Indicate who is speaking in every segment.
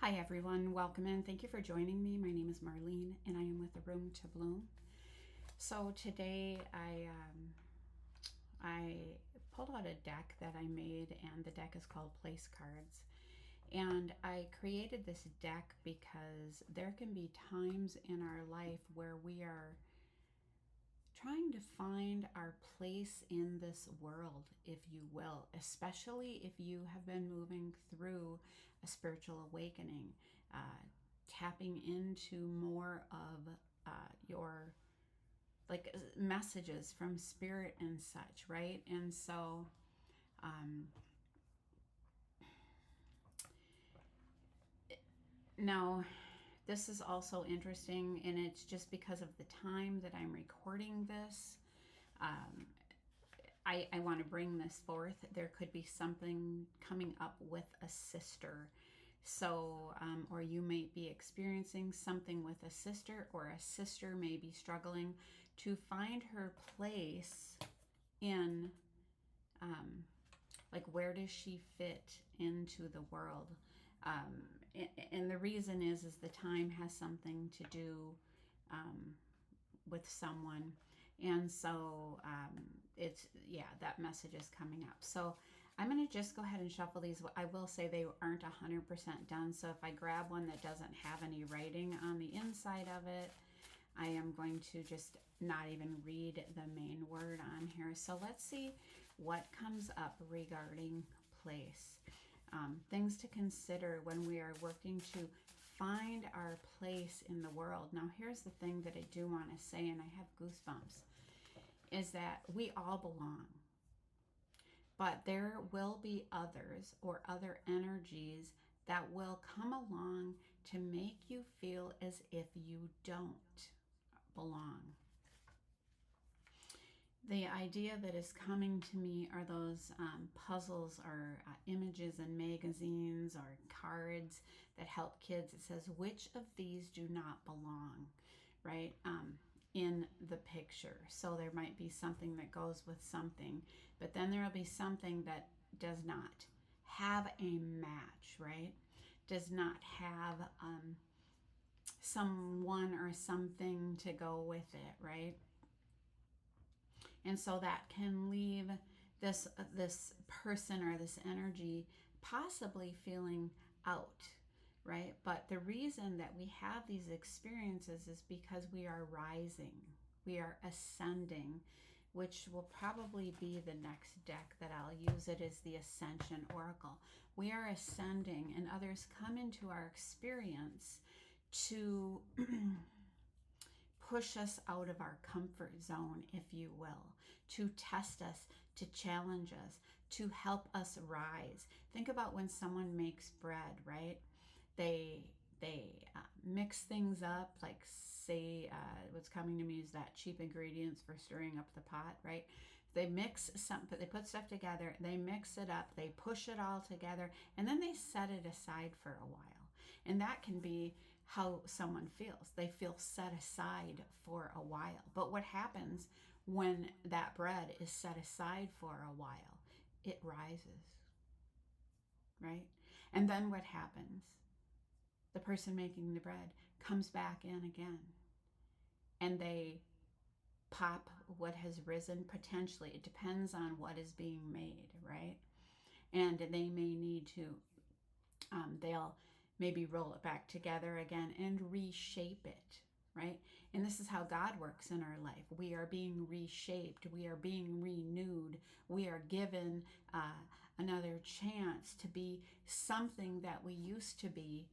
Speaker 1: Hi everyone, welcome in. Thank you for joining me. My name is Marlene and I am with A Room to Bloom. So today I pulled out a deck that I made, and the deck is called Place Cards. And I created this deck because there can be times in our life where we are trying to find our place in this world, if you will, especially if you have been moving through a spiritual awakening, tapping into more of your like messages from spirit and such, right? And so now this is also interesting, and it's just because of the time that I'm recording this. I want to bring this forth. There could be something coming up with a sister. So, or you may be experiencing something with a sister, or a sister may be struggling to find her place in, like, where does she fit into the world? And the reason is the time has something to do with someone. And so it's, yeah, that message is coming up. So I'm going to just go ahead and shuffle these. I will say they aren't 100% done. So if I grab one that doesn't have any writing on the inside of it, I am going to just not even read the main word on here. So let's see what comes up regarding place. Things to consider when we are working to find our place in the world. Now, here's the thing that I do want to say, and I have goosebumps, is that we all belong. But there will be others or other energies that will come along to make you feel as if you don't belong. The idea that is coming to me are those puzzles or images in magazines or cards that help kids. It says, which of these do not belong, right? In the picture. So there might be something that goes with something, but then there will be something that does not have a match, right? Does not have someone or something to go with it, right? And so that can leave this person or this energy possibly feeling out, right? But the reason that we have these experiences is because we are rising, we are ascending, which will probably be the next deck that I'll use. It is the Ascension Oracle. We are ascending, and others come into our experience to push us out of our comfort zone, if you will, to test us, to challenge us, to help us rise. Think about when someone makes bread, right? They mix things up, like say what's coming to me is that cheap ingredients for stirring up the pot, right? They mix something, they put stuff together, they mix it up, they push it all together, and then they set it aside for a while. And that can be how someone feels. They feel set aside for a while. But what happens when that bread is set aside for a while? It rises, right? And then what happens? The person making the bread comes back in again, and they pop what has risen potentially. It depends on what is being made, right? And they may need to, they'll maybe roll it back together again and reshape it, right? And this is how God works in our life. We are being reshaped, we are being renewed, we are given another chance to be something that we used to be.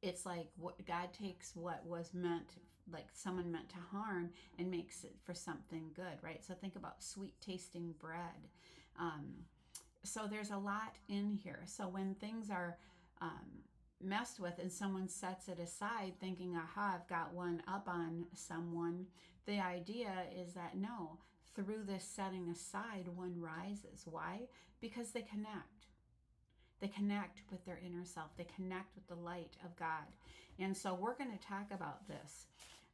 Speaker 1: It's like what God takes what was meant, like someone meant to harm, and makes it for something good, right? So think about sweet tasting bread. So there's a lot in here. So when things are messed with and someone sets it aside thinking, aha, I've got one up on someone, the idea is that no, through this setting aside, one rises. Why? Because they connect. They connect with their inner self. They connect with the light of God. And so we're going to talk about this.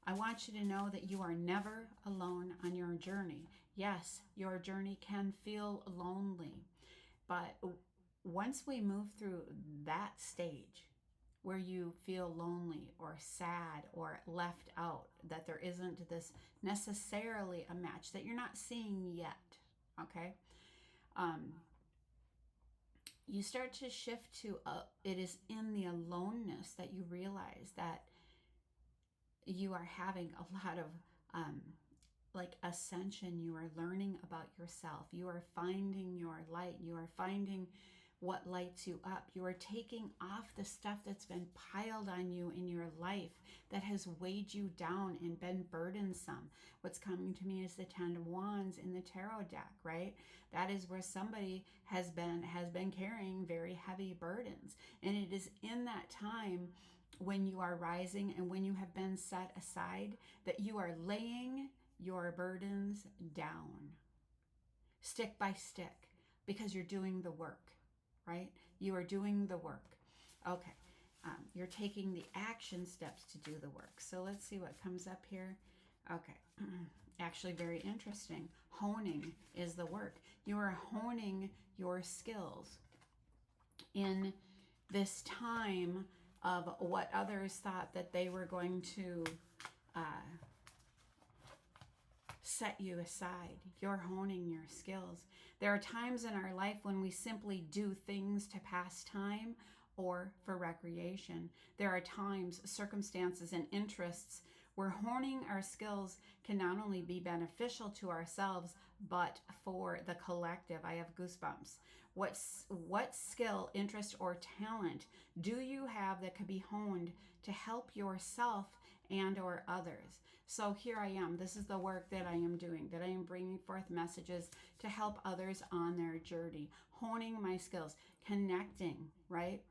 Speaker 1: I want you to know that you are never alone on your journey. Yes, your journey can feel lonely, but once we move through that stage where you feel lonely or sad or left out, that there isn't this necessarily a match that you're not seeing yet, okay? Um, you start to shift to it is in the aloneness that you realize that you are having a lot of um, like ascension. You are learning about yourself. You are finding your light. You are finding what lights you up. You are taking off the stuff that's been piled on you in your life that has weighed you down and been burdensome. What's coming to me is the Ten of Wands in the tarot deck, right? That is where somebody has been carrying very heavy burdens. And it is in that time when you are rising and when you have been set aside that you are laying your burdens down, stick by stick, because you're doing the work, right? You are doing the work. Okay. You're taking the action steps to do the work. So let's see what comes up here. Okay. Actually, very interesting. Honing is the work. You are honing your skills in this time of what others thought that they were going to set you aside. You're honing your skills. There are times in our life when we simply do things to pass time or for recreation. There are times, circumstances, and interests where honing our skills can not only be beneficial to ourselves, but for the collective. I have goosebumps. What skill, interest, or talent do you have that could be honed to help yourself and or others? So here I am. This is the work that I am doing, that I am bringing forth messages to help others on their journey, honing my skills, connecting, right,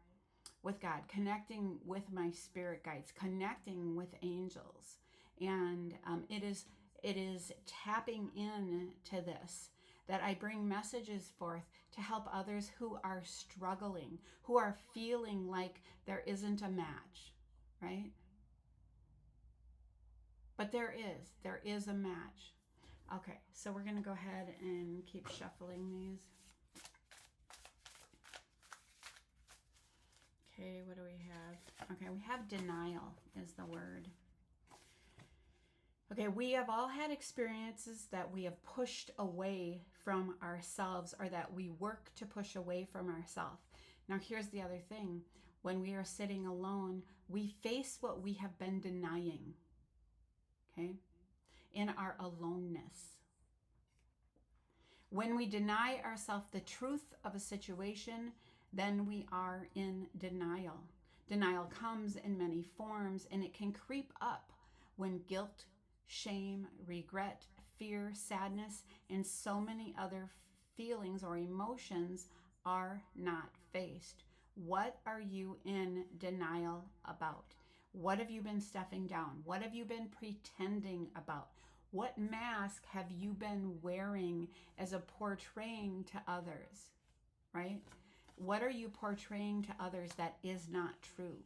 Speaker 1: with God, connecting with my spirit guides, connecting with angels. And it is tapping in to this that I bring messages forth to help others who are struggling, who are feeling like there isn't a match, right? But there is a match. Okay, so we're going to go ahead and keep shuffling these. Okay, what do we have? Okay, we have denial is the word. Okay, we have all had experiences that we have pushed away from ourselves or that we work to push away from ourselves. Now, here's the other thing. When we are sitting alone, we face what we have been denying, okay, in our aloneness. When we deny ourselves the truth of a situation, then we are in denial. Denial comes in many forms, and it can creep up when guilt, shame, regret, fear, sadness, and so many other feelings or emotions are not faced. What are you in denial about? What have you been stuffing down? What have you been pretending about? What mask have you been wearing as a portraying to others, right? What are you portraying to others that is not true?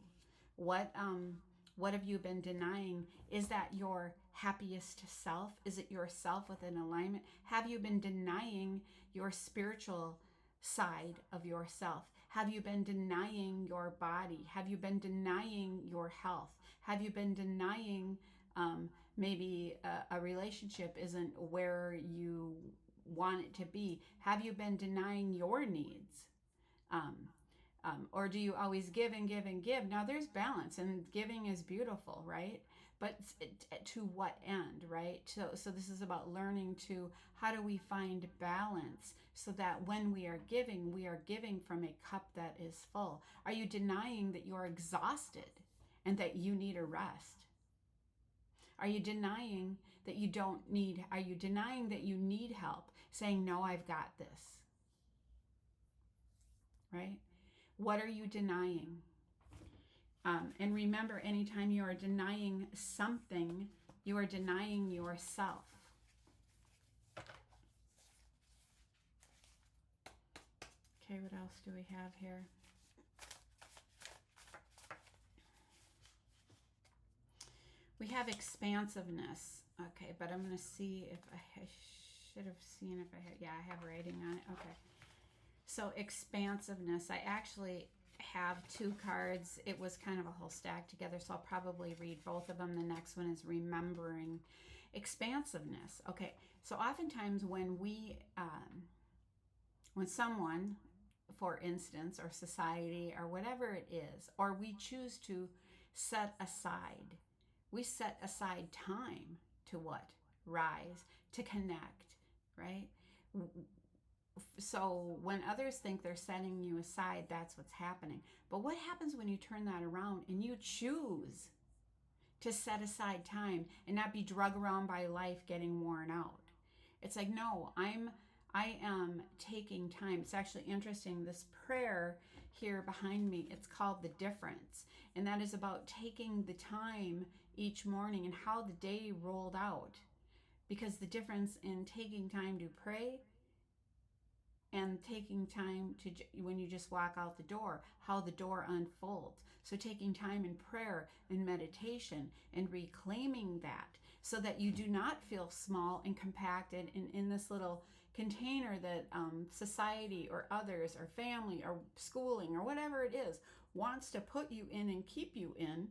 Speaker 1: What have you been denying? Is that your happiest self? Is it yourself within alignment? Have you been denying your spiritual side of yourself? Have you been denying your body? Have you been denying your health? Have you been denying maybe a relationship isn't where you want it to be? Have you been denying your needs? Or do you always give and give and give? Now there's balance, and giving is beautiful, right? But to what end, right? So this is about learning to how do we find balance so that when we are giving from a cup that is full. Are you denying that you're exhausted and that you need a rest? Are you denying that you don't need? Are you denying that you need help? Saying, no, I've got this, right? What are you denying? And remember, anytime you are denying something, you are denying yourself. Okay, what else do we have here? We have expansiveness. Okay, but I'm going to see if I should have seen if I had, yeah, I have writing on it. Okay. So expansiveness, I actually have two cards. It was kind of a whole stack together, so I'll probably read both of them. The next one is remembering expansiveness. Okay, so oftentimes when someone, for instance, or society or whatever it is, or we choose to set aside, we set aside time to what? Rise, to connect, right? So when others think they're setting you aside, that's what's happening. But what happens when you turn that around and you choose to set aside time and not be drug around by life getting worn out? It's like, no, I am taking time. It's actually interesting. This prayer here behind me, it's called The Difference. And that is about taking the time each morning and how the day rolled out. Because the difference in taking time to pray and taking time to, when you just walk out the door, how the door unfolds. So taking time in prayer and meditation and reclaiming that, so that you do not feel small and compacted in this little container that society or others or family or schooling or whatever it is wants to put you in and keep you in.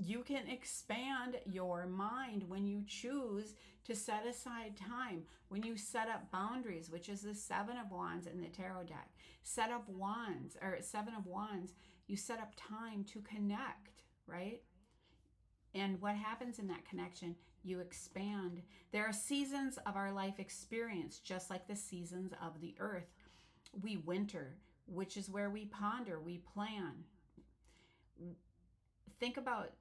Speaker 1: You can expand your mind when you choose to set aside time, when you set up boundaries, which is the Seven of Wands in the tarot deck. Set up wands, or Seven of Wands, you set up time to connect, right? And what happens in that connection? You expand. There are seasons of our life experience, just like the seasons of the earth. We winter, which is where we ponder, we plan. Think about,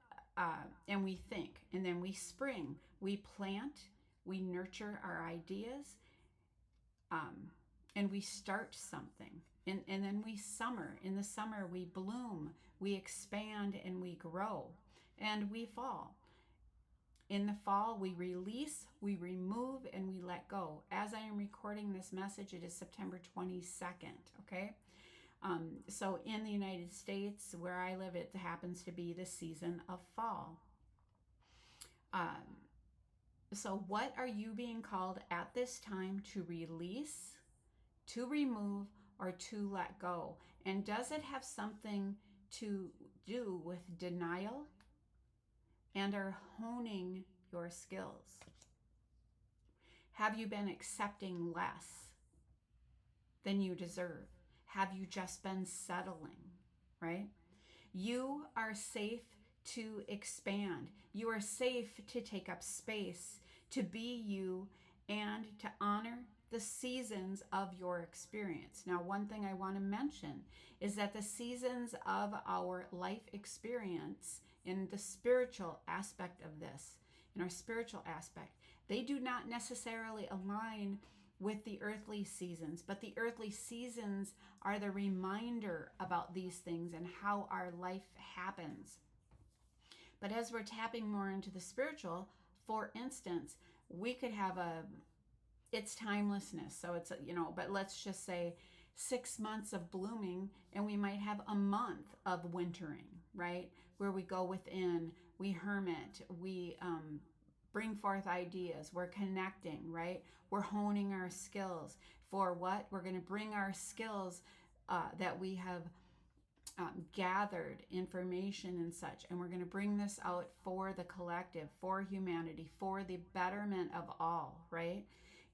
Speaker 1: and we think, and then we spring, we plant, we nurture our ideas, and we start something. And then we summer. In the summer, we bloom, we expand, and we grow, and we fall. In the fall, we release, we remove, and we let go. As I am recording this message, it is September 22nd, okay? So in the United States, where I live, it happens to be the season of fall. So what are you being called at this time to release, to remove, or to let go? And does it have something to do with denial and or honing your skills? Have you been accepting less than you deserve? Have you just been settling, right? You are safe to expand. You are safe to take up space, to be you, and to honor the seasons of your experience. Now, one thing I want to mention is that the seasons of our life experience in the spiritual aspect of this, in our spiritual aspect, they do not necessarily align with the earthly seasons, but the earthly seasons are the reminder about these things and how our life happens. But as we're tapping more into the spiritual, for instance, we could have it's timelessness. So it's, but let's just say 6 months of blooming, and we might have a month of wintering, right? Where we go within, we hermit, we bring forth ideas, we're connecting, right? We're honing our skills. For what? We're going to bring our skills that we have gathered, information and such, and we're going to bring this out for the collective, for humanity, for the betterment of all, right?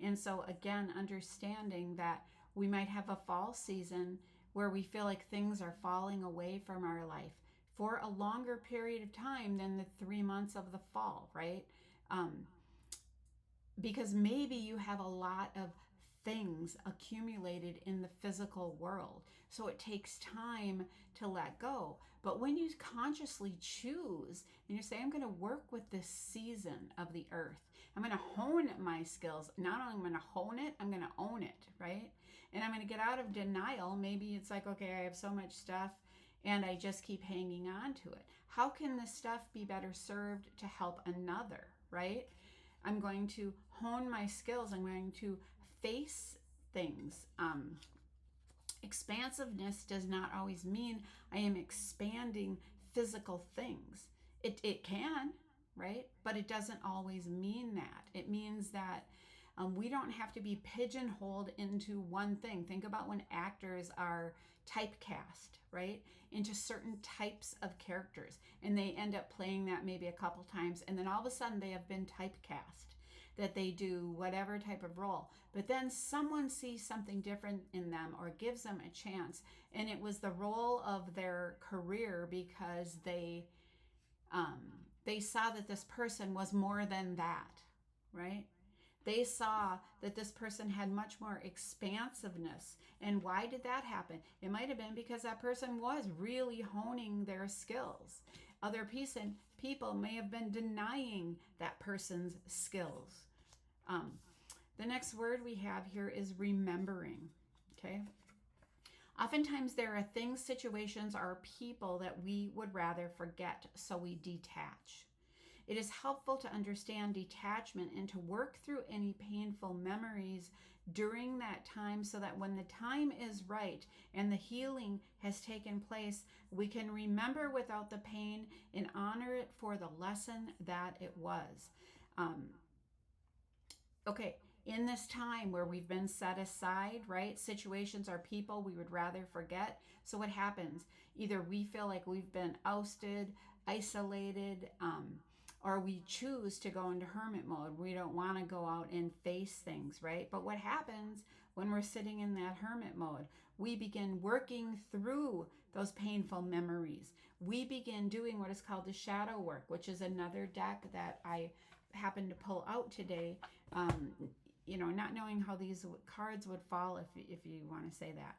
Speaker 1: And so again, understanding that we might have a fall season where we feel like things are falling away from our life for a longer period of time than the 3 months of the fall, right? Because maybe you have a lot of things accumulated in the physical world. So it takes time to let go. But when you consciously choose and you say, I'm going to work with this season of the earth, I'm going to hone my skills. Not only am I going to hone it, I'm going to own it, right? And I'm going to get out of denial. Maybe it's like, okay, I have so much stuff and I just keep hanging on to it. How can this stuff be better served to help another, right? I'm going to hone my skills. I'm going to face things. Expansiveness does not always mean I am expanding physical things. It can, right? But it doesn't always mean that. It means that We don't have to be pigeonholed into one thing. Think about when actors are typecast, right, into certain types of characters, and they end up playing that maybe a couple times, and then all of a sudden they have been typecast, that they do whatever type of role. But then someone sees something different in them or gives them a chance, and it was the role of their career because they saw that this person was more than that, right? They saw that this person had much more expansiveness. And why did that happen? It might have been because that person was really honing their skills. Other people may have been denying that person's skills. The next word we have here is remembering. Okay. Oftentimes there are things, situations, or people that we would rather forget, so we detach. It is helpful to understand detachment and to work through any painful memories during that time so that when the time is right and the healing has taken place, we can remember without the pain and honor it for the lesson that it was. Okay, in this time where we've been set aside, right? Situations or people we would rather forget. So what happens? Either we feel like we've been ousted, isolated, or we choose to go into hermit mode. We don't want to go out and face things, right? But what happens when we're sitting in that hermit mode? We begin working through those painful memories. We begin doing what is called the shadow work, which is another deck that I happened to pull out today. Not knowing how these cards would fall, if you want to say that.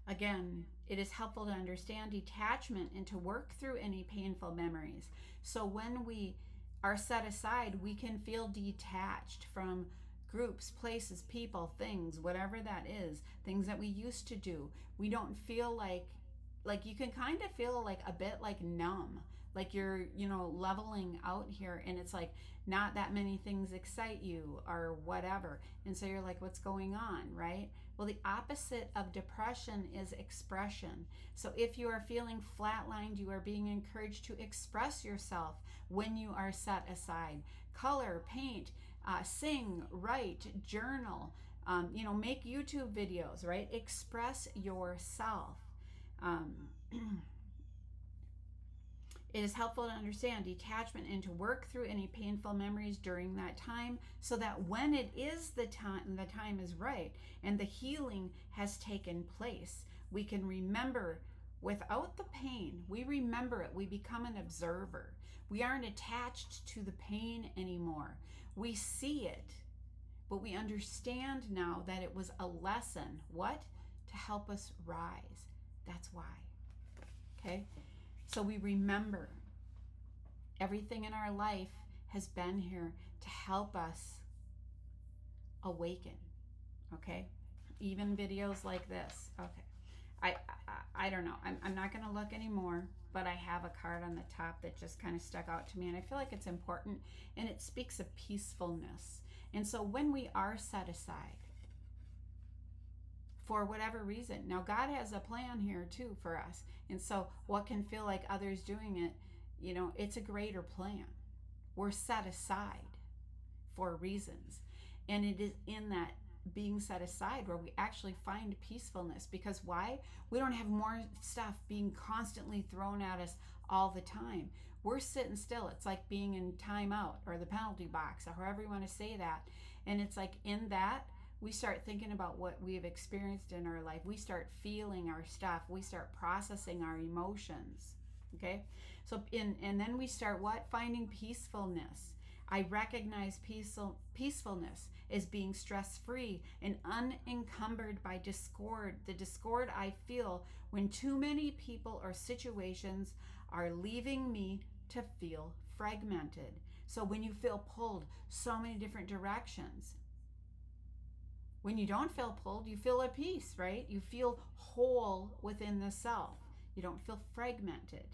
Speaker 1: Again, it is helpful to understand detachment and to work through any painful memories. So when we are set aside, we can feel detached from groups, places, people, things, whatever that is, things that we used to do. We don't feel like you can kind of feel like a bit like numb, like you're, leveling out here, and it's like not that many things excite you or whatever. And so you're like, what's going on, right? Well, the opposite of depression is expression. So if you are feeling flatlined, you are being encouraged to express yourself when you are set aside. Color, paint, sing, write, journal, make YouTube videos, right? Express yourself. It is helpful to understand detachment and to work through any painful memories during that time so that when it is the time is right and the healing has taken place, we can remember without the pain. We remember it. We become an observer. We aren't attached to the pain anymore. We see it, but we understand now that it was a lesson. What? To help us rise. That's why. Okay? So we remember everything in our life has been here to help us awaken. Okay? Even videos like this. Okay. I don't know. I'm not going to look anymore, but I have a card on the top that just kind of stuck out to me, and I feel like it's important, and it speaks of peacefulness. And so when we are set aside, for whatever reason. Now, God has a plan here too for us. And so what can feel like others doing it, it's a greater plan. We're set aside for reasons. And it is in that being set aside where we actually find peacefulness. Because why? We don't have more stuff being constantly thrown at us all the time. We're sitting still. It's like being in timeout or the penalty box or however you want to say that. And it's like in that, we start thinking about what we have experienced in our life. We start feeling our stuff. We start processing our emotions. Okay? So, and then we start what? Finding peacefulness. I recognize peacefulness as being stress-free and unencumbered by discord. The discord I feel when too many people or situations are leaving me to feel fragmented. So when you feel pulled so many different directions, when you don't feel pulled, you feel at peace, right? You feel whole within the self. You don't feel fragmented.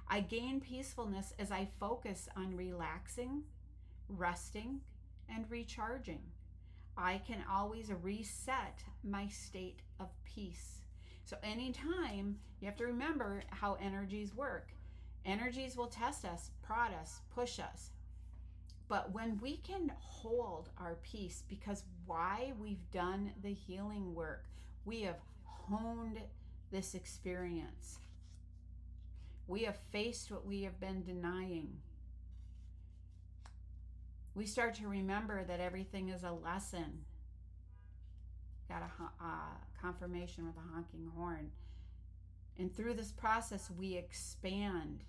Speaker 1: I gain peacefulness as I focus on relaxing, resting, and recharging. I can always reset my state of peace. So anytime, you have to remember how energies work. Energies will test us, prod us, push us. But when we can hold our peace, because why we've done the healing work, we have honed this experience. We have faced what we have been denying. We start to remember that everything is a lesson. Got a confirmation with a honking horn. And through this process, we expand.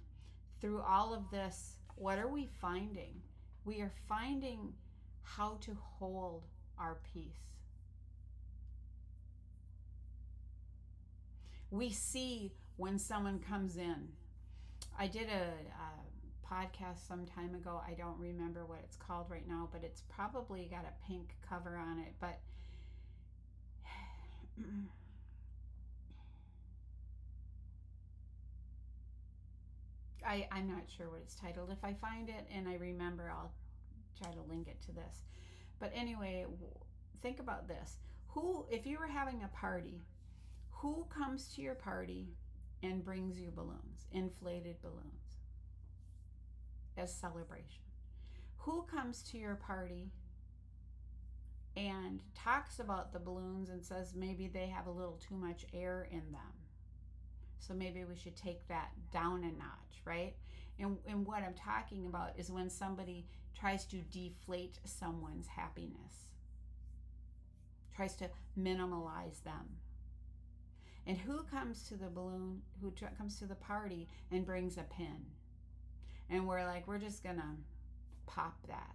Speaker 1: Through all of this, what are we finding? We are finding how to hold our peace. We see when someone comes in. I did a podcast some time ago. I don't remember what it's called right now, but it's probably got a pink cover on it. But I'm not sure what it's titled. If I find it and I remember, I'll try to link it to this. But anyway, think about this. Who, if you were having a party, who comes to your party and brings you balloons, inflated balloons, as celebration? Who comes to your party and talks about the balloons and says maybe they have a little too much air in them? So maybe we should take that down a notch, right? And what I'm talking about is when somebody tries to deflate someone's happiness, tries to minimalize them. And who comes to the balloon, who comes to the party and brings a pin? And we're like, we're just gonna pop that.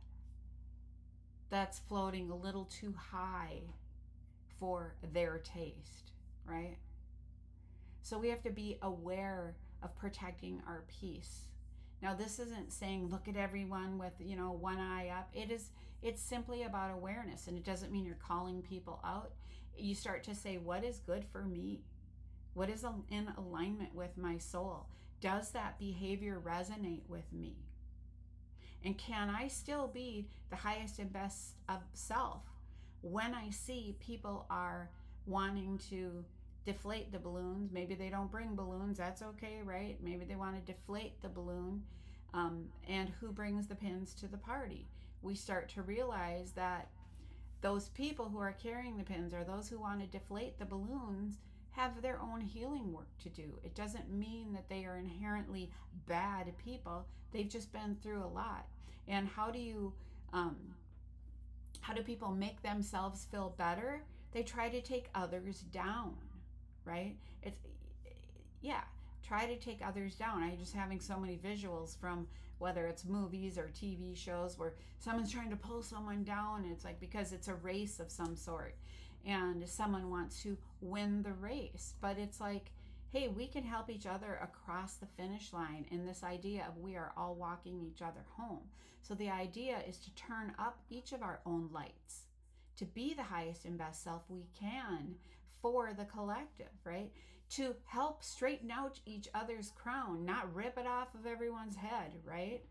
Speaker 1: That's floating a little too high for their taste, right? So we have to be aware of protecting our peace. Now, this isn't saying look at everyone with, one eye up. It's simply about awareness, and it doesn't mean you're calling people out. You start to say, what is good for me? What is in alignment with my soul? Does that behavior resonate with me? And can I still be the highest and best of self when I see people are wanting to deflate the balloons? Maybe they don't bring balloons. That's okay, right? Maybe they want to deflate the balloon. And who brings the pins to the party? We start to realize that those people who are carrying the pins, or those who want to deflate the balloons, have their own healing work to do. It doesn't mean that they are inherently bad people. They've just been through a lot. And how do people make themselves feel better? They try to take others down, right? Try to take others down. I'm just having so many visuals from whether it's movies or TV shows where someone's trying to pull someone down. And it's like, because it's a race of some sort and someone wants to win the race. But it's like, hey, we can help each other across the finish line in this idea of we are all walking each other home. So the idea is to turn up each of our own lights, to be the highest and best self we can for the collective, right? To help straighten out each other's crown, not rip it off of everyone's head, right?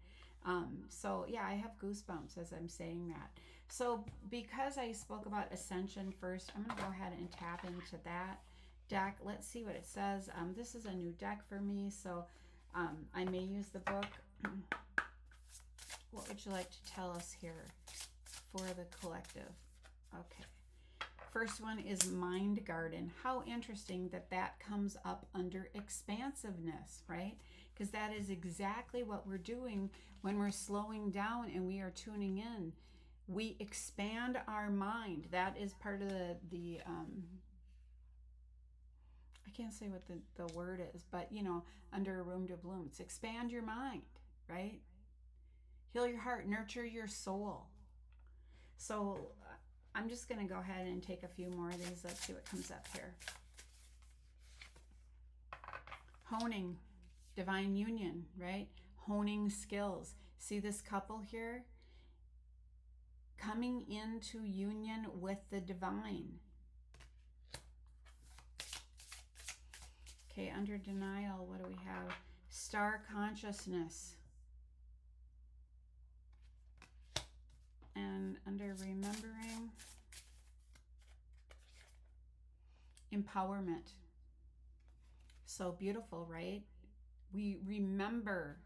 Speaker 1: So yeah, I have goosebumps as I'm saying that. So because I spoke about ascension first, I'm going to go ahead and tap into that deck. Let's see what it says. This is a new deck for me, so I may use the book. What would you like to tell us here for the collective? Okay. First one is Mind Garden. How interesting that that comes up under expansiveness, right? Because that is exactly what we're doing when we're slowing down and we are tuning in. We expand our mind. That is part of the I can't say what the word is, but under A Room to Bloom, it's expand your mind, right? Heal your heart, nurture your soul. So I'm just going to go ahead and take a few more of these. Let's see what comes up here. Honing, divine union, right? Honing skills. See this couple here? Coming into union with the divine. Okay, under denial, what do we have? Star consciousness. And under remembering, empowerment. So beautiful, right? We remember,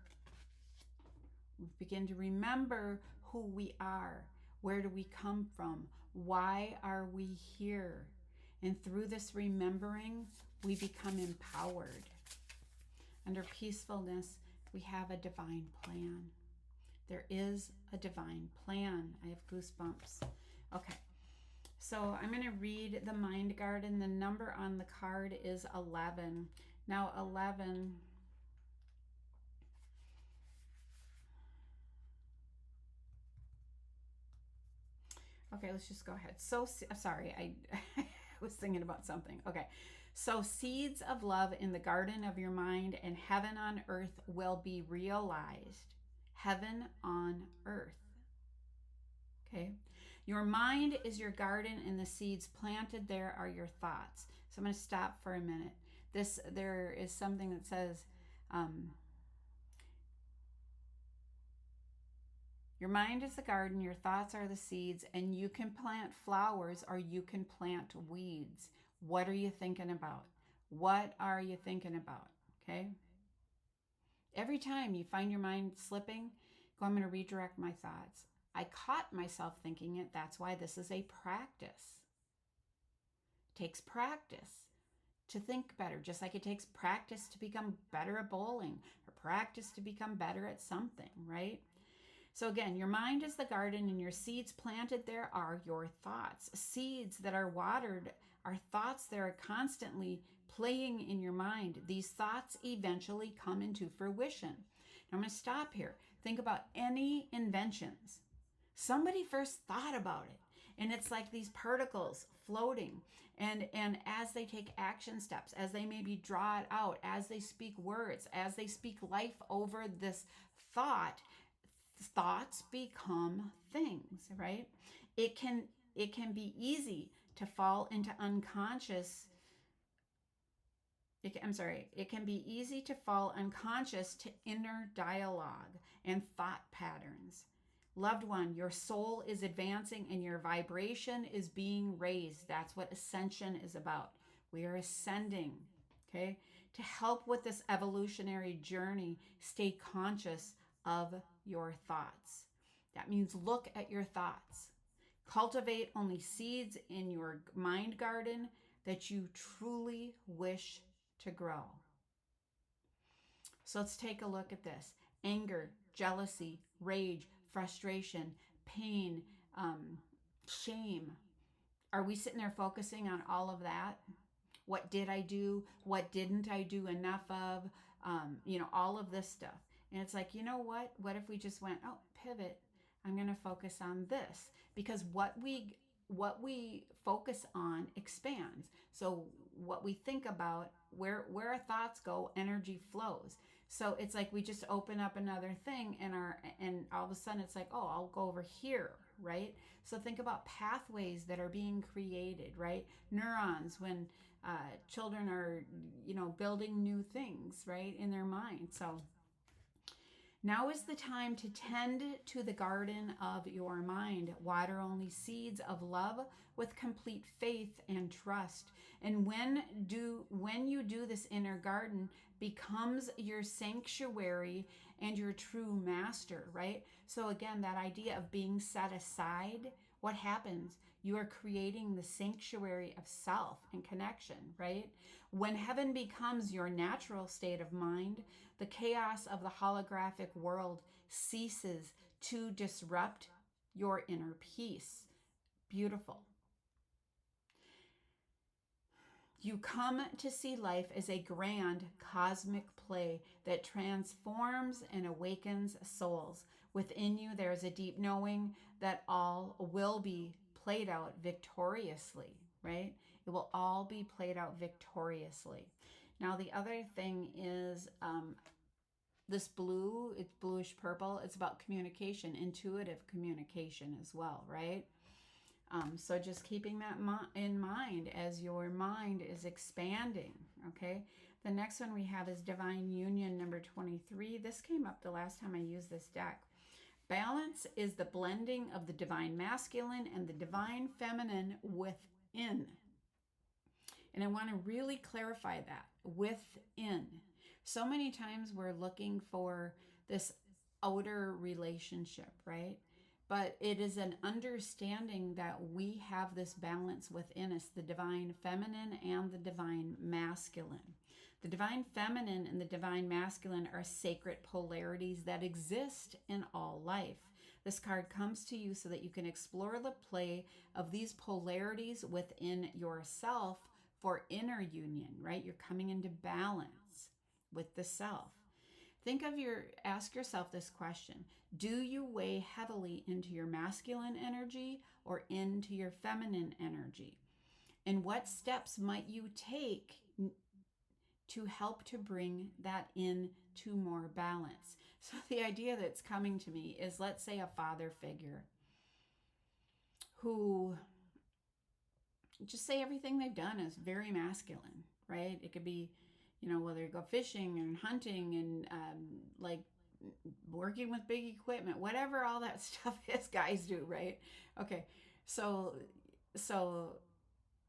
Speaker 1: we begin to remember who we are. Where do we come from? Why are we here? And through this remembering, we become empowered. Under peacefulness, we have a divine plan. There is a divine plan. I have goosebumps. Okay, so I'm going to read the Mind Garden. The number on the card is 11. Now, 11. Okay, let's just go ahead. So, sorry, I was thinking about something. Okay, so seeds of love in the garden of your mind, and heaven on earth will be realized. Heaven on earth. Okay, your mind is your garden, and the seeds planted there are your thoughts. So I'm going to stop for a minute. There is something that says, your mind is the garden, your thoughts are the seeds, and you can plant flowers or you can plant weeds. What are you thinking about? What are you thinking about? Okay? Every time you find your mind slipping, go, I'm going to redirect my thoughts. I caught myself thinking it. That's why this is a practice. It takes practice to think better, just like it takes practice to become better at bowling or practice to become better at something, right? So again, your mind is the garden, and your seeds planted there are your thoughts. Seeds that are watered are thoughts that are constantly playing in your mind. These thoughts eventually come into fruition. Now I'm going to stop here. Think about any inventions. Somebody first thought about it, and it's like these particles floating, and as they take action steps, as they maybe draw it out, as they speak words, as they speak life over this thought, thoughts become things, right? It can be easy to fall into unconscious. It can be easy to fall unconscious to inner dialogue and thought patterns. Loved one, your soul is advancing and your vibration is being raised. That's what ascension is about. We are ascending, okay? To help with this evolutionary journey, stay conscious of your thoughts. That means look at your thoughts. Cultivate only seeds in your mind garden that you truly wish to grow. So let's take a look at this. Anger, jealousy, rage, frustration, pain, shame. Are we sitting there focusing on all of that? What did I do? What didn't I do enough of? All of this stuff. And it's like, you know what? What if we just went, oh, pivot. I'm going to focus on this, because what we focus on expands. So what we think about, where our thoughts go, energy flows. So it's like we just open up another thing, and all of a sudden it's like, oh, I'll go over here, right? So think about pathways that are being created, right? Neurons, when children are, building new things, right, in their mind. So now is the time to tend to the garden of your mind. Water only seeds of love with complete faith and trust. And when you do this inner garden, becomes your sanctuary and your true master, right? So again, that idea of being set aside, what happens? You are creating the sanctuary of self and connection, right? When heaven becomes your natural state of mind, the chaos of the holographic world ceases to disrupt your inner peace. Beautiful. You come to see life as a grand cosmic play that transforms and awakens souls. Within you, there is a deep knowing that all will be played out victoriously, right? It will all be played out victoriously. Now, the other thing is this blue, it's bluish purple. It's about communication, intuitive communication as well, right? So just keeping that in mind as your mind is expanding, okay? The next one we have is Divine Union number 23. This came up the last time I used this deck. Balance is the blending of the divine masculine and the divine feminine within. And I want to really clarify that, within. So many times we're looking for this outer relationship, right? But it is an understanding that we have this balance within us, the divine feminine and the divine masculine. The divine feminine and the divine masculine are sacred polarities that exist in all life. This card comes to you so that you can explore the play of these polarities within yourself for inner union, right? You're coming into balance with the self. Ask yourself this question. Do you weigh heavily into your masculine energy or into your feminine energy? And what steps might you take to help to bring that in to more balance? So the idea that's coming to me is, let's say, a father figure who, just say, everything they've done is very masculine, right? It could be, whether you go fishing and hunting and like working with big equipment, whatever all that stuff is guys do, right? Okay, so so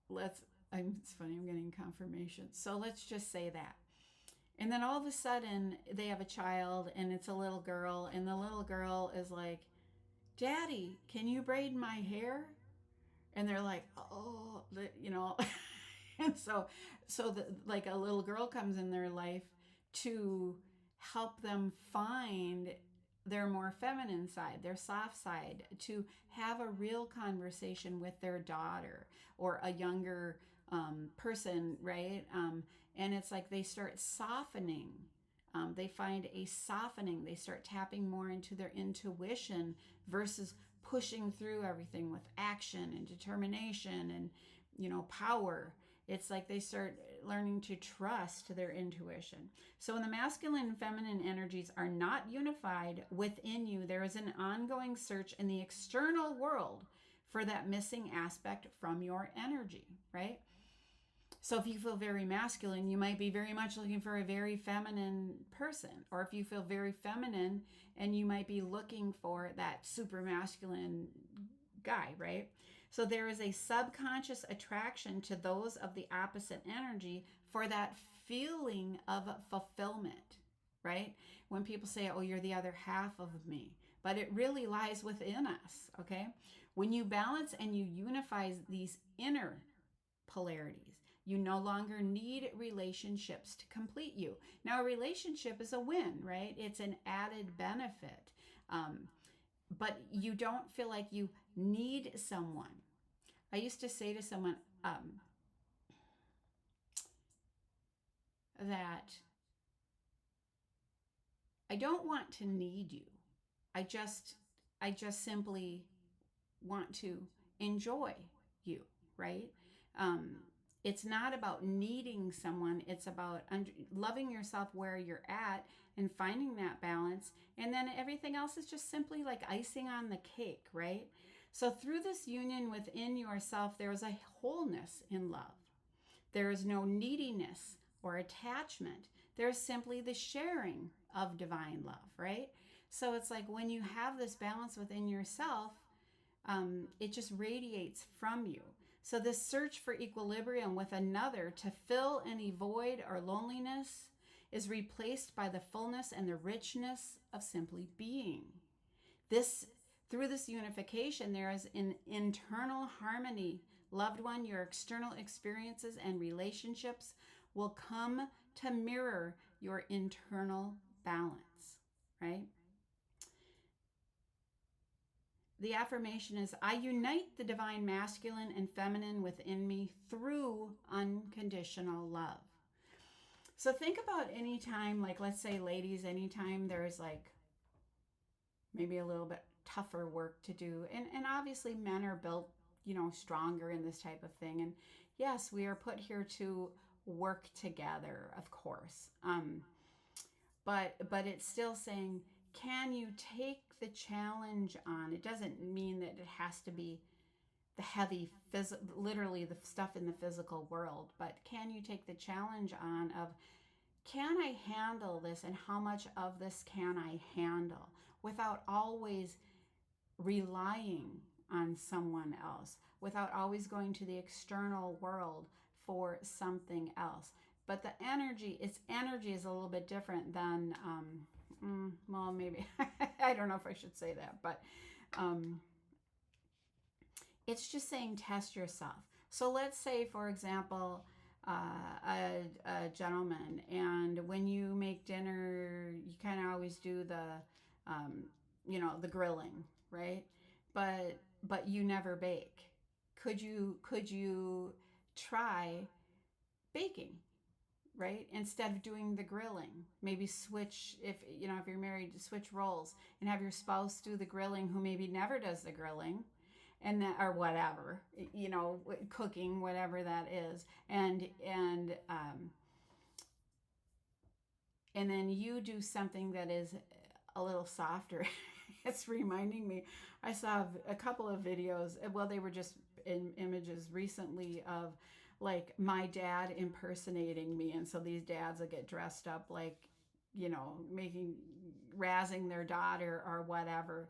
Speaker 1: let's. It's funny, I'm getting confirmation. So let's just say that. And then all of a sudden, they have a child, and it's a little girl, and the little girl is like, "Daddy, can you braid my hair?" And they're like, "Oh," and like a little girl comes in their life to help them find their more feminine side, their soft side, to have a real conversation with their daughter or a younger person, right? And it's like they start softening. They find a softening. They start tapping more into their intuition versus pushing through everything with action and determination and, power. It's like they start learning to trust their intuition. So when the masculine and feminine energies are not unified within you, there is an ongoing search in the external world for that missing aspect from your energy, right? So if you feel very masculine, you might be very much looking for a very feminine person. Or if you feel very feminine, and you might be looking for that super masculine guy, right? So there is a subconscious attraction to those of the opposite energy for that feeling of fulfillment, right? When people say, "Oh, you're the other half of me," but it really lies within us, okay? When you balance and you unify these inner polarities, you no longer need relationships to complete you. Now, a relationship is a win, right? It's an added benefit. But you don't feel like you need someone. I used to say to someone that I don't want to need you. I just simply want to enjoy you, right? Um, it's not about needing someone. It's about loving yourself where you're at and finding that balance. And then everything else is just simply like icing on the cake, right? So through this union within yourself, there is a wholeness in love. There is no neediness or attachment. There's simply the sharing of divine love, right? So it's like when you have this balance within yourself, it just radiates from you. So this search for equilibrium with another to fill any void or loneliness is replaced by the fullness and the richness of simply being. This Through this unification, there is an internal harmony. Loved one, your external experiences and relationships will come to mirror your internal balance, right? The affirmation is, I unite the divine masculine and feminine within me through unconditional love. So think about any time, like let's say ladies, anytime there's like maybe a little bit tougher work to do. And obviously men are built, stronger in this type of thing. And yes, we are put here to work together, of course. But it's still saying, can you take the challenge on? It doesn't mean that it has to be the heavy, literally the stuff in the physical world, but can you take the challenge on of, can I handle this, and how much of this can I handle without always relying on someone else, without always going to the external world for something else? but the energy, its energy is a little bit different than, well, maybe, I don't know if I should say that, but um, it's just saying test yourself. So let's say, for example, a gentleman, and when you make dinner, you kind of always do um, the grilling, right? But you never bake. Could you try baking, right? Instead of doing the grilling, maybe switch, if you're married, switch roles and have your spouse do the grilling, who maybe never does the grilling, and that, or whatever, cooking, whatever that is, and then you do something that is a little softer. It's reminding me, I saw a couple of videos, well, they were just images recently of like my dad impersonating me, and so these dads will get dressed up like, making, razzing their daughter or whatever.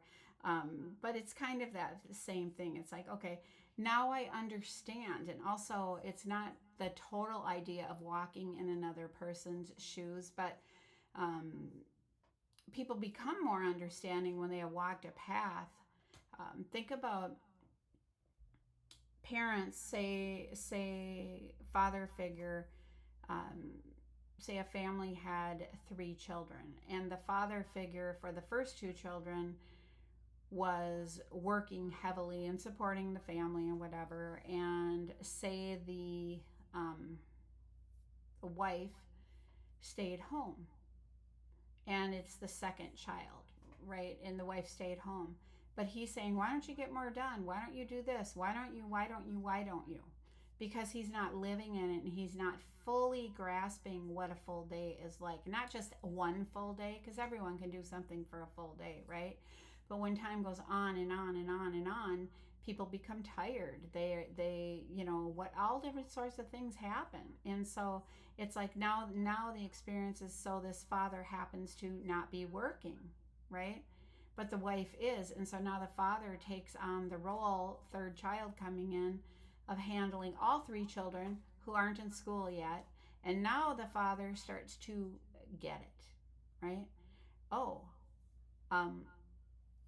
Speaker 1: But it's kind of that same thing. It's like, okay, now I understand. And also, it's not the total idea of walking in another person's shoes, but um, people become more understanding when they have walked a path. Think about parents, say father figure, um, say a family had 3 children, and the father figure for the first 2 children was working heavily and supporting the family and whatever, and say the wife stayed home, and it's the second child, right? And the wife stayed home. But he's saying, why don't you get more done? Why don't you do this? Why don't you? Because he's not living in it, and he's not fully grasping what a full day is like. Not just one full day, because everyone can do something for a full day, right? But when time goes on and on and on and on, people become tired. They what, all different sorts of things happen. And so it's like now the experience is, so this father happens to not be working, right? But the wife is, and so now the father takes on the role, third child coming in, of handling all 3 children who aren't in school yet. And now the father starts to get it, right? Oh, um,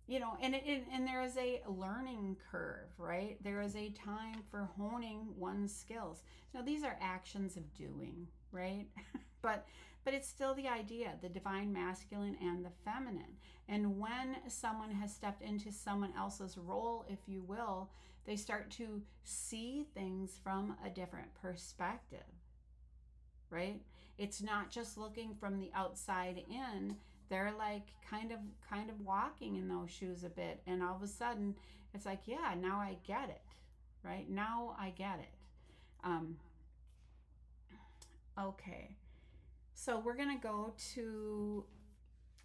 Speaker 1: and there is a learning curve, right? There is a time for honing one's skills. Now, these are actions of doing, right? but it's still the idea, the divine masculine and the feminine. And when someone has stepped into someone else's role, if you will, they start to see things from a different perspective, right? It's not just looking from the outside in. They're like kind of walking in those shoes a bit, and all of a sudden it's like, yeah, now I get it, right? Now I get it. Okay, so we're gonna go to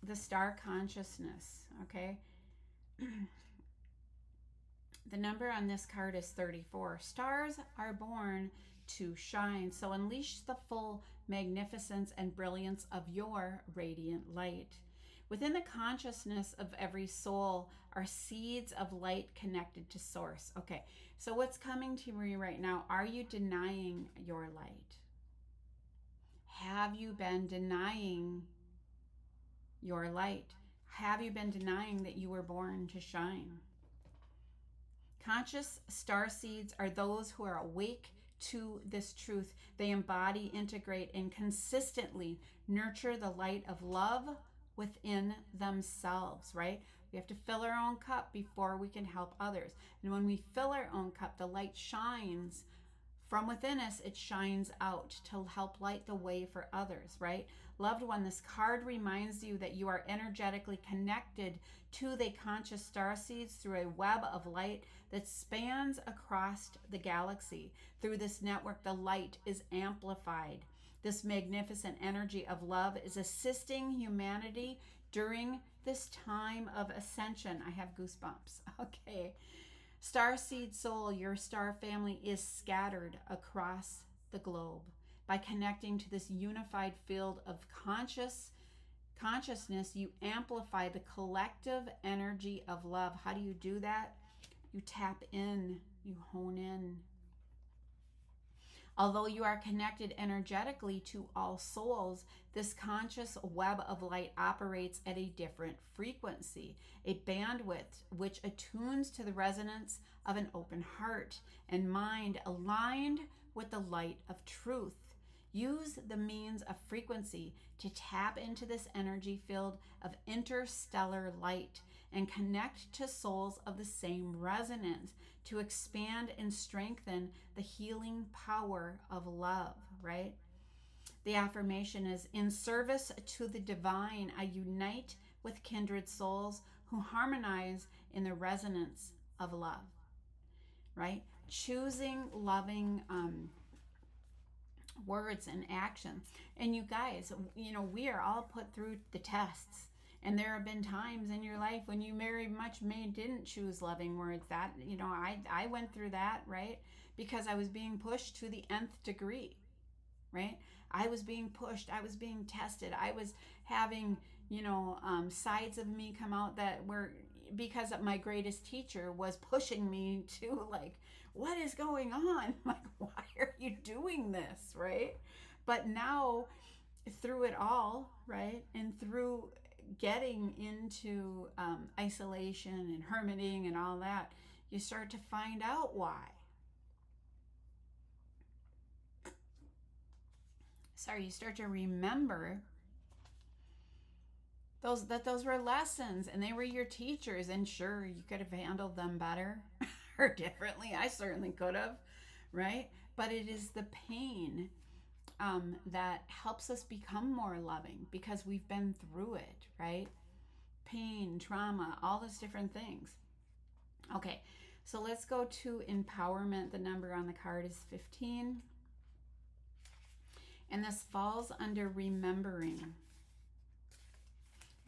Speaker 1: the star consciousness. Okay. The number on this card is 34. Stars are born to shine, so unleash the full magnificence and brilliance of your radiant light. Within the consciousness of every soul are seeds of light connected to source. Okay, so what's coming to me right now? Are you denying your light? Have you been denying your light? Have you been denying that you were born to shine? Conscious star seeds are those who are awake to this truth. They embody, integrate, and consistently nurture the light of love within themselves, right? We have to fill our own cup before we can help others. And when we fill our own cup, the light shines from within us. It shines out to help light the way for others, right? Loved one, this card reminds you that you are energetically connected to the conscious star seeds through a web of light that spans across the galaxy. Through this network, the light is amplified. This magnificent energy of love is assisting humanity during this time of ascension. I have goosebumps. Okay. Starseed soul, your star family is scattered across the globe. By connecting to this unified field of consciousness, you amplify the collective energy of love. How do you do that? You tap in, you hone in. Although you are connected energetically to all souls, this conscious web of light operates at a different frequency, a bandwidth which attunes to the resonance of an open heart and mind aligned with the light of truth. Use the means of frequency to tap into this energy field of interstellar light and connect to souls of the same resonance to expand and strengthen the healing power of love, right? The affirmation is in service to the divine, I unite with kindred souls who harmonize in the resonance of love, right? Choosing loving words and actions. And you guys, we are all put through the tests. And there have been times in your life when you very much didn't choose loving words. That, I went through that, right? Because I was being pushed to the nth degree, right? I was being pushed. I was being tested. I was having, sides of me come out that were because my greatest teacher was pushing me to like, what is going on? Like, why are you doing this, right? But now, through it all, right, and through getting into isolation and hermiting and all that, you start to find out why. Sorry, you start to remember those were lessons and they were your teachers, and sure, you could have handled them better or differently. I certainly could have, right? But it is the pain that helps us become more loving because we've been through it, right? Pain, trauma, all those different things. Okay, so let's go to empowerment. The number on the card is 15. And this falls under remembering.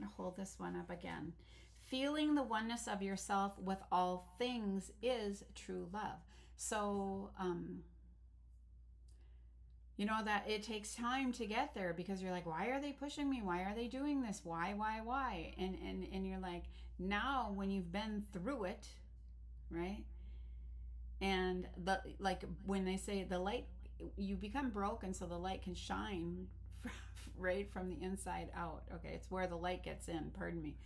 Speaker 1: I'm going to hold this one up again. Feeling the oneness of yourself with all things is true love. So, that it takes time to get there because you're like, why are they pushing me? Why are they doing this? Why? And you're like, now when you've been through it, right? And when they say the light, you become broken so the light can shine right from the inside out. Okay, it's where the light gets in, pardon me.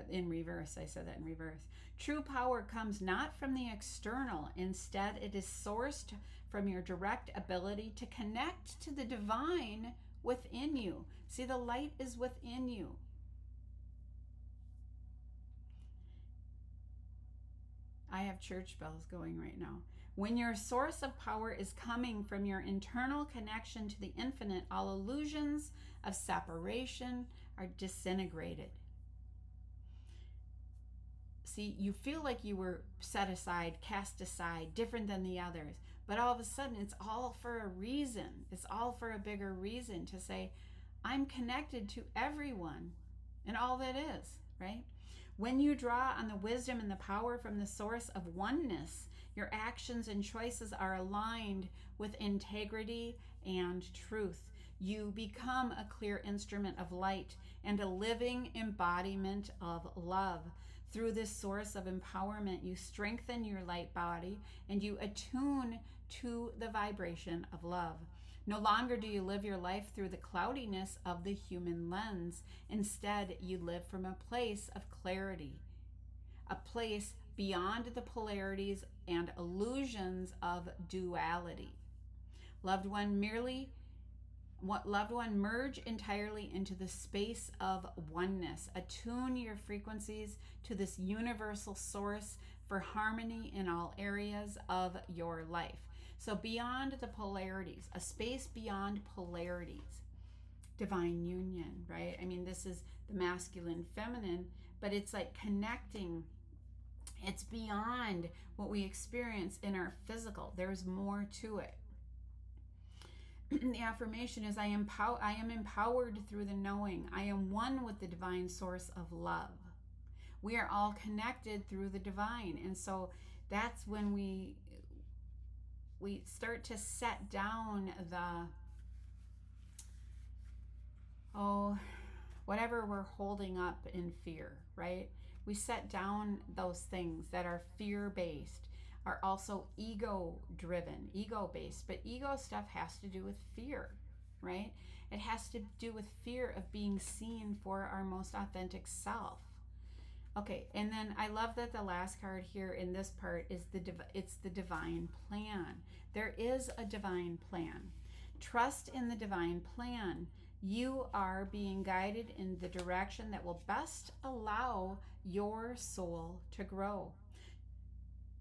Speaker 1: In reverse, I said that in reverse. True power comes not from the external. Instead, it is sourced from your direct ability to connect to the divine within you. See, the light is within you. I have church bells going right now. When your source of power is coming from your internal connection to the infinite, all illusions of separation are disintegrated. See, you feel like you were set aside, cast aside, different than the others. But all of a sudden, it's all for a reason. It's all for a bigger reason to say, I'm connected to everyone and all that is, right? When you draw on the wisdom and the power from the source of oneness, your actions and choices are aligned with integrity and truth. You become a clear instrument of light and a living embodiment of love. Through this source of empowerment, you strengthen your light body and you attune to the vibration of love. No longer do you live your life through the cloudiness of the human lens. Instead, you live from a place of clarity, a place beyond the polarities and illusions of duality. Loved one, merge entirely into the space of oneness. Attune your frequencies to this universal source for harmony in all areas of your life. So beyond the polarities, a space beyond polarities, divine union, right? I mean, this is the masculine, feminine, but it's like connecting. It's beyond what we experience in our physical. There's more to it. The affirmation is, I am empowered through the knowing. I am one with the divine source of love. We are all connected through the divine. And so that's when we start to set down whatever we're holding up in fear, right? We set down those things that are fear-based. are also ego driven, ego based. But ego stuff has to do with fear, right? It has to do with fear of being seen for our most authentic self. Okay, and then I love that the last card here in this part is it's the divine plan. There is a divine plan. Trust in the divine plan. You are being guided in the direction that will best allow your soul to grow.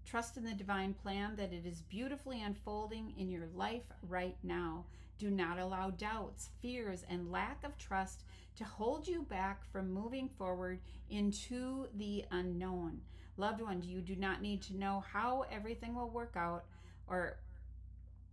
Speaker 1: Trust in the divine plan that it is beautifully unfolding in your life right now. Do not allow doubts, fears, and lack of trust to hold you back from moving forward into the unknown. Loved one, you do not need to know how everything will work out or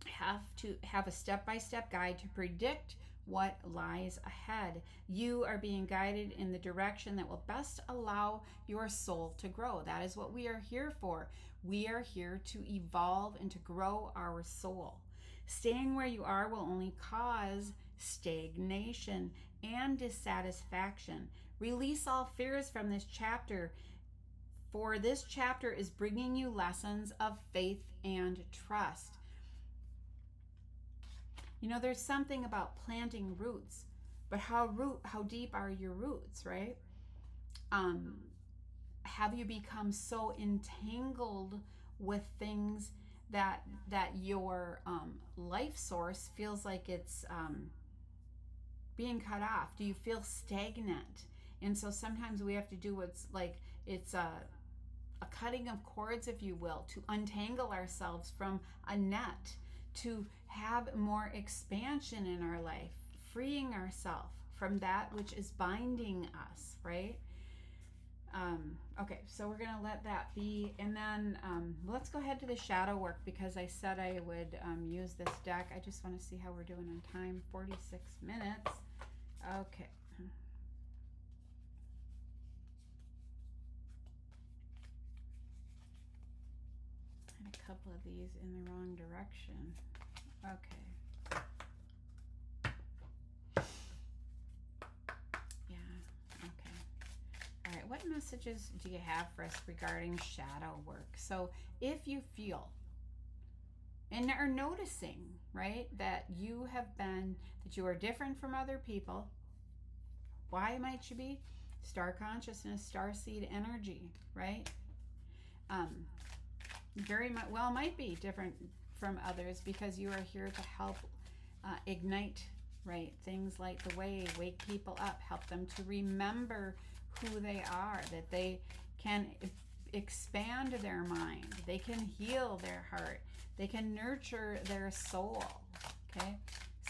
Speaker 1: have to have a step-by-step guide to predict what lies ahead. You are being guided in the direction that will best allow your soul to grow. That is what we are here for. We are here to evolve and to grow our soul. Staying where you are will only cause stagnation and dissatisfaction. Release all fears from this chapter, for this chapter is bringing you lessons of faith and trust. You know, there's something about planting roots, but how deep are your roots, right? Have you become so entangled with things that your life source feels like it's being cut off? Do you feel stagnant? And so sometimes we have to do what's like it's a cutting of cords, if you will, to untangle ourselves from a net, to have more expansion in our life, freeing ourselves from that which is binding us, right? Okay, so we're going to let that be. And then let's go ahead to the shadow work, because I said I would use this deck. I just want to see how we're doing on time. 46 minutes. Okay. Had a couple of these in the wrong direction. Okay. Yeah, okay. All right, what messages do you have for us regarding shadow work? So if you feel and are noticing, right, that you are different from other people, why might you be? Star consciousness, star seed energy, right? Very much, well, might be different from others because you are here to help ignite, right, things like the way, wake people up, help them to remember who they are, that they can expand their mind, they can heal their heart, they can nurture their soul. Okay,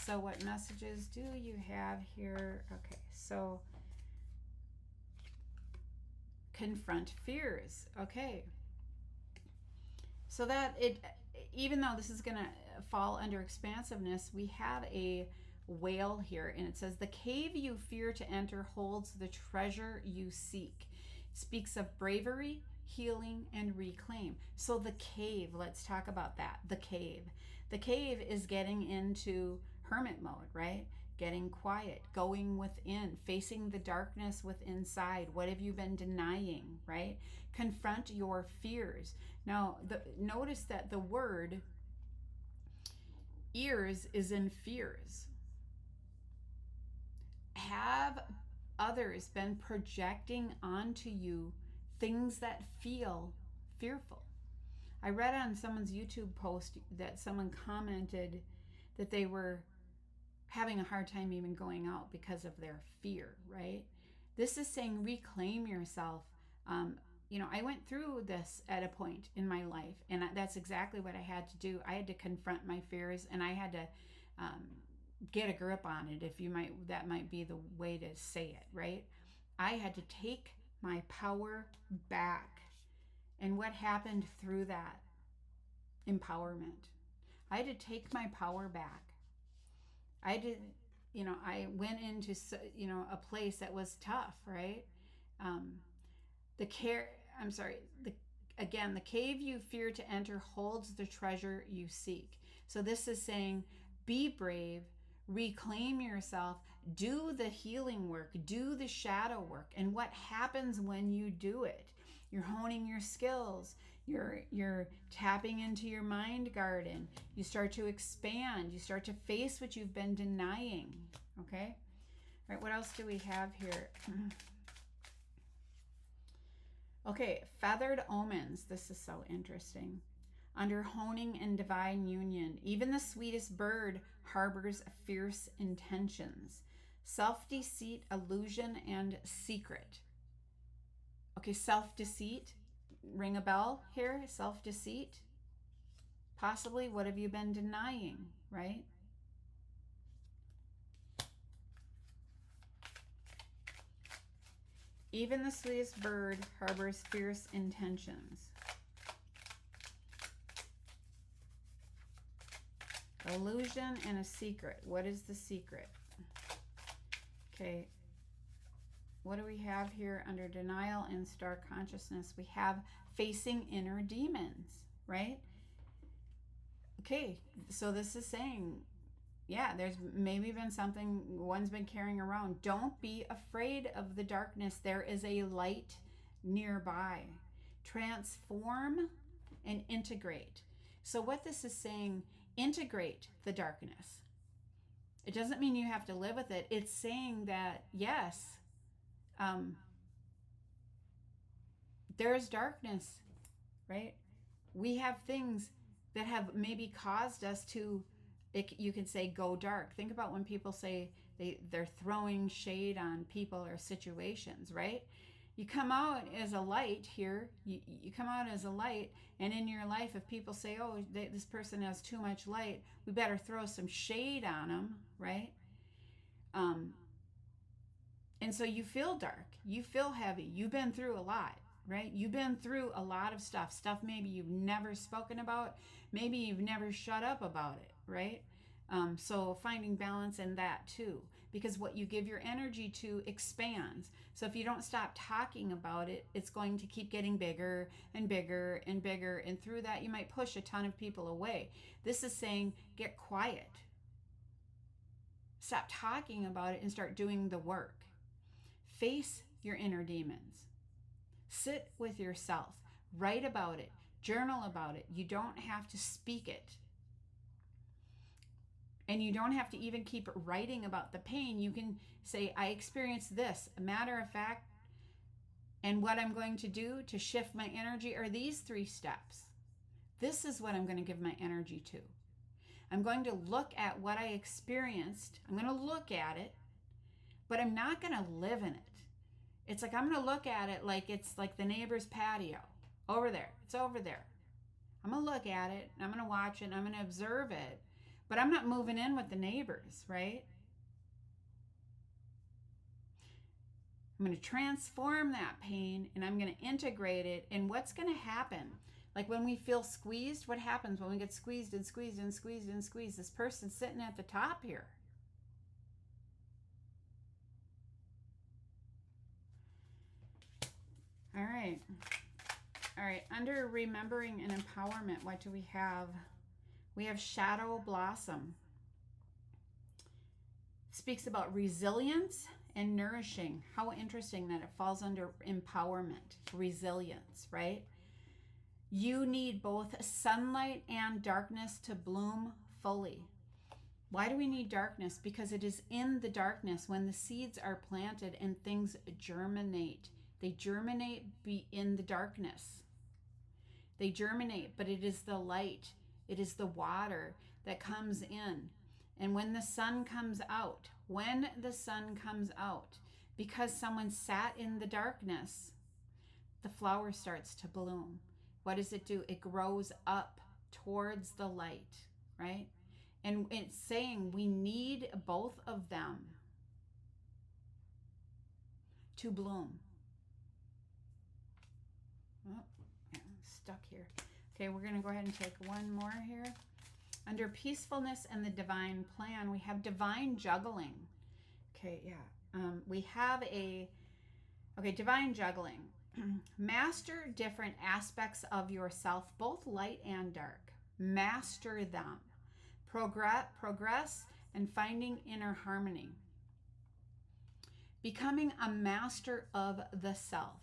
Speaker 1: so what messages do you have here? Okay, so confront fears. Okay, so that even though this is going to fall under expansiveness, we have a whale here, and it says, the cave you fear to enter holds the treasure you seek. It speaks of bravery, healing, and reclaim. So the cave, let's talk about that. The cave is getting into hermit mode, right? Getting quiet, going within, facing the darkness within inside. What have you been denying, right? Confront your fears. Now, notice that the word ears is in fears. Have others been projecting onto you things that feel fearful? I read on someone's YouTube post that someone commented that they were having a hard time even going out because of their fear, right? This is saying reclaim yourself. I went through this at a point in my life, and that's exactly what I had to do. I had to confront my fears, and I had to get a grip on it, that might be the way to say it, right? I had to take my power back. And what happened through that empowerment? I had to take my power back. I went into, a place that was tough, right? The cave you fear to enter holds the treasure you seek. So this is saying, be brave, reclaim yourself, do the healing work, do the shadow work. And what happens when you do it? You're honing your skills. You're tapping into your mind garden. You start to expand. You start to face what you've been denying. Okay? All right, what else do we have here? Okay, feathered omens. This is so interesting. Under honing and divine union, even the sweetest bird harbors fierce intentions. Self-deceit, illusion, and secret. Okay, self-deceit. Ring a bell here? Self-deceit. Possibly, what have you been denying, right? Even the sweetest bird harbors fierce intentions. Illusion and a secret. What is the secret? Okay. What do we have here under denial and star consciousness? We have facing inner demons, right? Okay, so this is saying, yeah, there's maybe been something one's been carrying around. Don't be afraid of the darkness. There is a light nearby. Transform and integrate. So what this is saying, integrate the darkness. It doesn't mean you have to live with it. It's saying that, yes, there is darkness, right? We have things that have maybe caused us to, you can say, go dark. Think about when people say they're throwing shade on people or situations, right? You come out as a light here. You come out as a light, and in your life, if people say, oh, this person has too much light, we better throw some shade on them, right? And so you feel dark. You feel heavy. You've been through a lot, right? You've been through a lot of stuff maybe you've never spoken about. Maybe you've never shut up about it, right? So finding balance in that too, because what you give your energy to expands. So if you don't stop talking about it, it's going to keep getting bigger and bigger and bigger. And through that, you might push a ton of people away. This is saying, get quiet. Stop talking about it and start doing the work. Face your inner demons. Sit with yourself. Write about it. Journal about it. You don't have to speak it. And you don't have to even keep writing about the pain. You can say, I experienced this. A matter of fact, and what I'm going to do to shift my energy are these 3 steps. This is what I'm going to give my energy to. I'm going to look at what I experienced. I'm going to look at it, but I'm not going to live in it. It's like I'm going to look at it like it's like the neighbor's patio. Over there. It's over there. I'm going to look at it, and I'm going to watch it, and I'm going to observe it, but I'm not moving in with the neighbors, right? I'm going to transform that pain, and I'm going to integrate it. And what's going to happen? Like when we feel squeezed, what happens when we get squeezed and squeezed and squeezed and squeezed? This person's sitting at the top here. All right. All right. Under remembering and empowerment, what do we have? We have shadow blossom. It speaks about resilience and nourishing. How interesting that it falls under empowerment, resilience, right? You need both sunlight and darkness to bloom fully. Why do we need darkness? Because it is in the darkness when the seeds are planted and things germinate. They germinate in the darkness. They germinate, but it is the light, it is the water that comes in. And when the sun comes out, because someone sat in the darkness, the flower starts to bloom. What does it do? It grows up towards the light, right? And it's saying we need both of them to bloom. Oh, yeah, I'm stuck here. Okay, we're going to go ahead and take one more here. Under peacefulness and the divine plan, we have divine juggling. Okay, yeah. We have divine juggling. Master different aspects of yourself, both light and dark. Master them. Progress and finding inner harmony. Becoming a master of the self.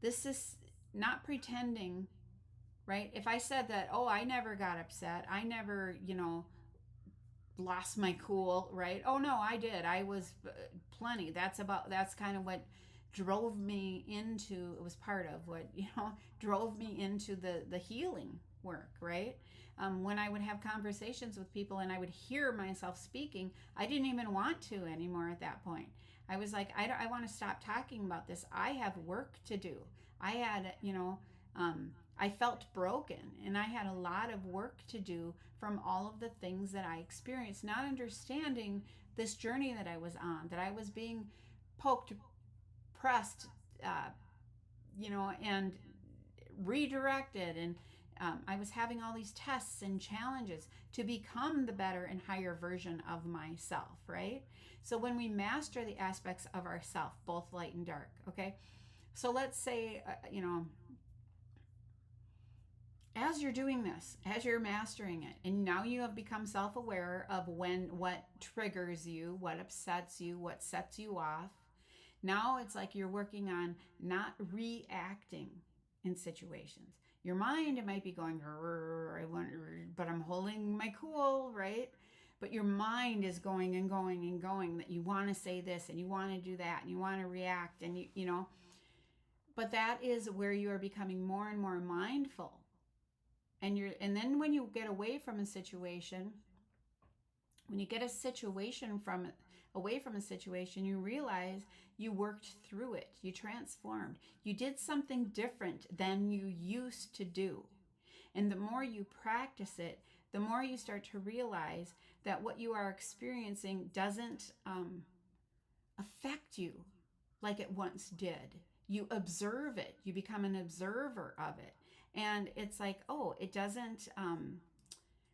Speaker 1: This is not pretending, right? If I said that, oh, I never got upset, I never, lost my cool, right? Oh no, I did. I was plenty. That's kind of what drove me into, it was part of what, drove me into the healing work, right? When I would have conversations with people and I would hear myself speaking, I didn't even want to anymore at that point. I was like, I want to stop talking about this. I have work to do. I had, I felt broken and I had a lot of work to do from all of the things that I experienced, not understanding this journey that I was on, that I was being poked, pressed, uh, and redirected. And I was having all these tests and challenges to become the better and higher version of myself, right? So when we master the aspects of ourself, both light and dark, okay? So let's say, as you're doing this, as you're mastering it, and now you have become self-aware of what triggers you, what upsets you, what sets you off. Now it's like you're working on not reacting in situations. Your mind, it might be going, but I'm holding my cool, right? But your mind is going and going and going, that you want to say this and you want to do that and you want to react, and but that is where you are becoming more and more mindful. And then when you get away from a situation, when you get a situation away from a situation, you realize you worked through it, you transformed, you did something different than you used to do. And the more you practice it, the more you start to realize that what you are experiencing doesn't affect you like it once did. You observe it, you become an observer of it. And it's like, oh, it doesn't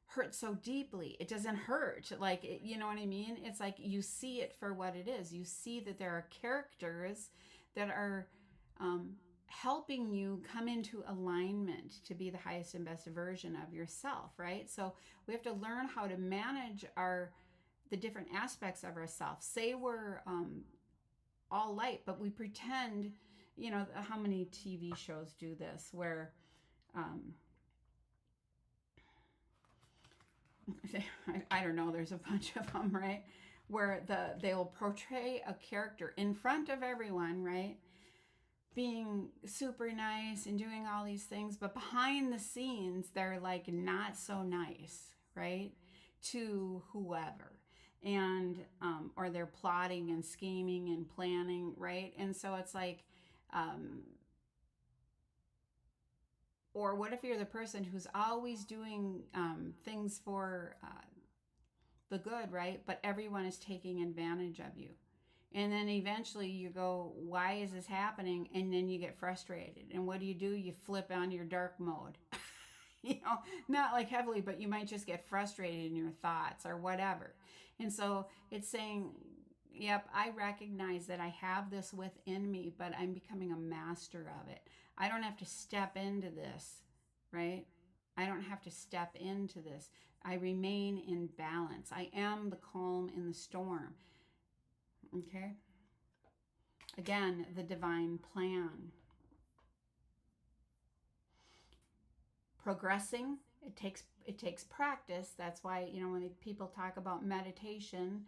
Speaker 1: hurt so deeply. It doesn't hurt. Like, you know what I mean? It's like you see it for what it is. You see that there are characters that are helping you come into alignment to be the highest and best version of yourself, right? So we have to learn how to manage the different aspects of ourselves. Say we're all light, but we pretend, how many TV shows do this where I don't know, there's a bunch of them, right? Where they'll portray a character in front of everyone, right? Being super nice and doing all these things, but behind the scenes, they're like not so nice, right? To whoever. And, or they're plotting and scheming and planning, right? And so it's like, or what if you're the person who's always doing things for the good, right? But everyone is taking advantage of you. And then eventually you go, why is this happening? And then you get frustrated. And what do? You flip onto your dark mode. Not like heavily, but you might just get frustrated in your thoughts or whatever. And so it's saying, yep, I recognize that I have this within me, but I'm becoming a master of it. I don't have to step into this, right? I don't have to step into this. I remain in balance. I am the calm in the storm. Okay? Again, the divine plan. Progressing, it takes practice. That's why, when people talk about meditation,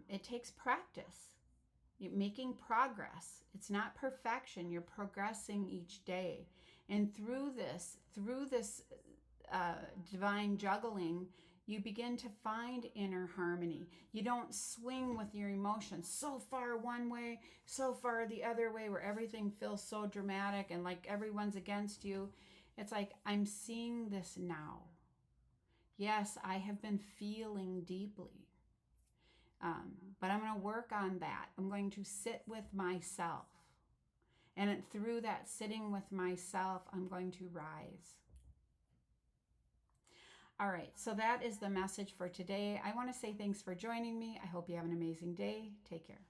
Speaker 1: it takes practice. You're making progress. It's not perfection. You're progressing each day. And through this divine juggling, you begin to find inner harmony. You don't swing with your emotions so far one way, so far the other way, where everything feels so dramatic and like everyone's against you. It's like, I'm seeing this now. Yes, I have been feeling deeply. But I'm going to work on that. I'm going to sit with myself. And through that sitting with myself, I'm going to rise. All right, so that is the message for today. I want to say thanks for joining me. I hope you have an amazing day. Take care.